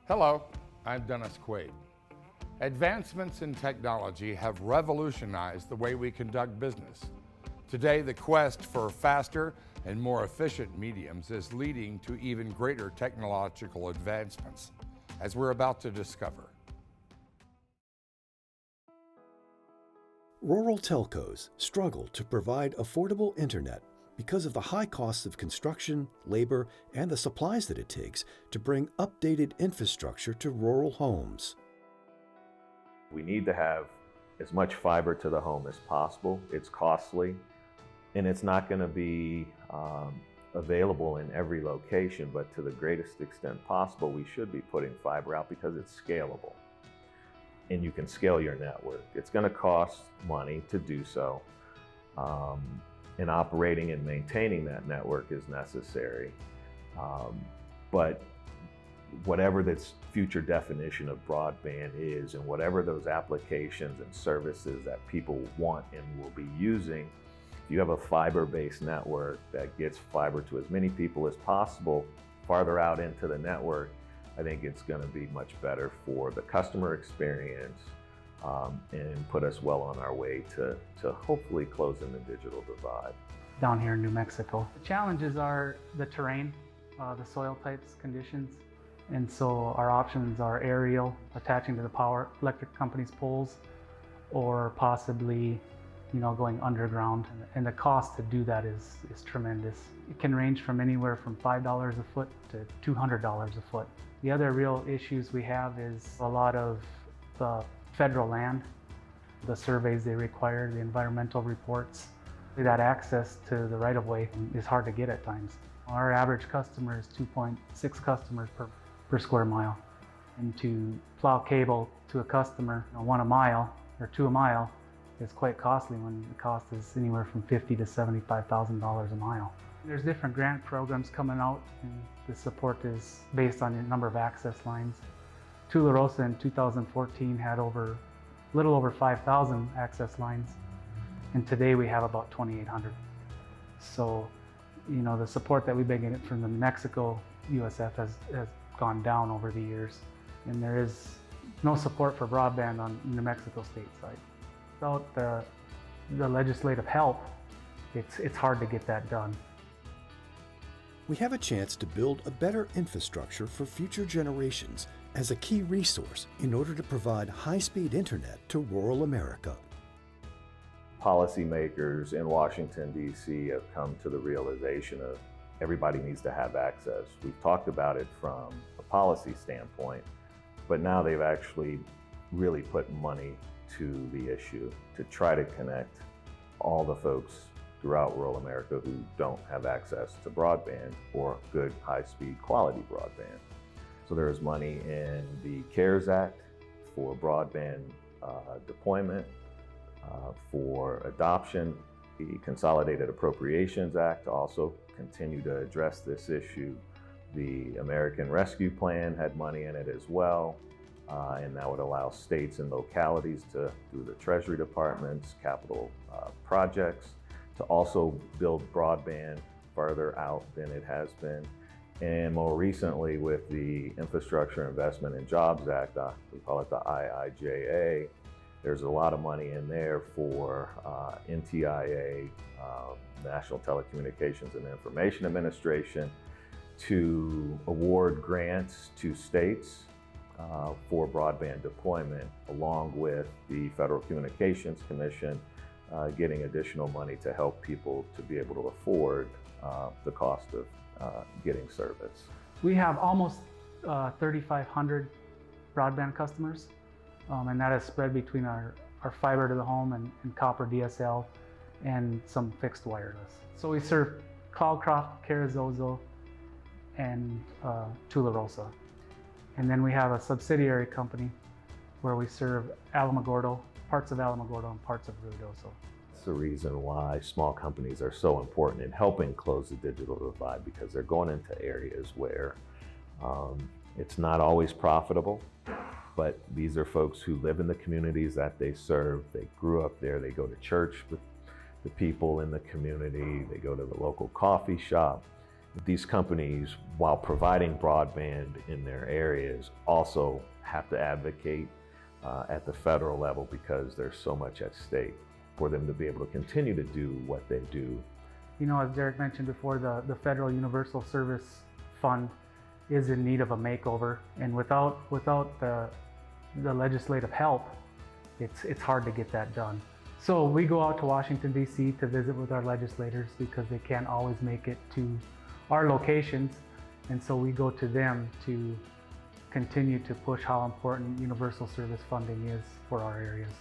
Hello, I'm Dennis Quaid. Advancements in technology have revolutionized the way we conduct business. Today, the quest for faster and more efficient mediums is leading to even greater technological advancements, as we're about to discover. Rural telcos struggle to provide affordable internet because of the high costs of construction, labor, and the supplies that it takes to bring updated infrastructure to rural homes. We need to have as much fiber to the home as possible. It's costly, and it's not going to be available in every location, but to the greatest extent possible, we should be putting fiber out because it's scalable. And you can scale your network. It's going to cost money to do so. And operating and maintaining that network is necessary. But whatever this future definition of broadband is, and whatever those applications and services that people want and will be using, if you have a fiber-based network that gets fiber to as many people as possible farther out into the network, I think it's going to be much better for the customer experience and put us well on our way to hopefully closing the digital divide. Down here in New Mexico, the challenges are the terrain, the soil types, conditions, and so our options are aerial, attaching to the power electric company's poles, or possibly going underground, and the cost to do that is tremendous. It can range from anywhere from $5 a foot to $200 a foot. The other real issues we have is a lot of the federal land, the surveys they require, the environmental reports. That access to the right-of-way is hard to get at times. Our average customer is 2.6 customers per square mile. And to plow cable to a customer, 1 a mile or 2 a mile, is quite costly when the cost is anywhere from $50,000 to $75,000 a mile. There's different grant programs coming out, and the support is based on the number of access lines. Tularosa in 2014 had little over 5,000 access lines, and today we have about 2,800. So, the support that we've been getting from the New Mexico USF has gone down over the years, and there is no support for broadband on New Mexico state side. Without the legislative help, it's hard to get that done. We have a chance to build a better infrastructure for future generations as a key resource in order to provide high-speed internet to rural America. Policymakers in Washington, D.C. have come to the realization of everybody needs to have access. We've talked about it from a policy standpoint, but now they've actually really put money to the issue to try to connect all the folks throughout rural America who don't have access to broadband or good high-speed quality broadband. So there is money in the C.A.R.E.S Act for broadband deployment, for adoption, the Consolidated Appropriations Act to also continue to address this issue. The American Rescue Plan had money in it as well. And that would allow states and localities to, through the Treasury Department's capital projects, to also build broadband further out than it has been. And more recently with the Infrastructure Investment and Jobs Act, we call it the IIJA, there's a lot of money in there for NTIA, National Telecommunications and Information Administration, to award grants to states for broadband deployment, along with the Federal Communications Commission getting additional money to help people to be able to afford the cost of getting service. We have almost 3,500 broadband customers, and that is spread between our fiber to the home and copper DSL and some fixed wireless. So we serve Cloudcroft, C.A.R.E.S, and Tularosa. And then we have a subsidiary company where we serve Alamogordo, parts of Alamogordo and parts of Ruidoso. That's the reason why small companies are so important in helping close the digital divide, because they're going into areas where it's not always profitable, but these are folks who live in the communities that they serve. They grew up there, they go to church with the people in the community, they go to the local coffee shop, These companies, while providing broadband in their areas, also have to advocate at the federal level because there's so much at stake for them to be able to continue to do what they do. You know, as Derek mentioned before, the Federal Universal Service Fund is in need of a makeover, and without the legislative help, it's hard to get that done. So we go out to Washington, D.C. to visit with our legislators because they can't always make it to our locations, and so we go to them to continue to push how important universal service funding is for our areas.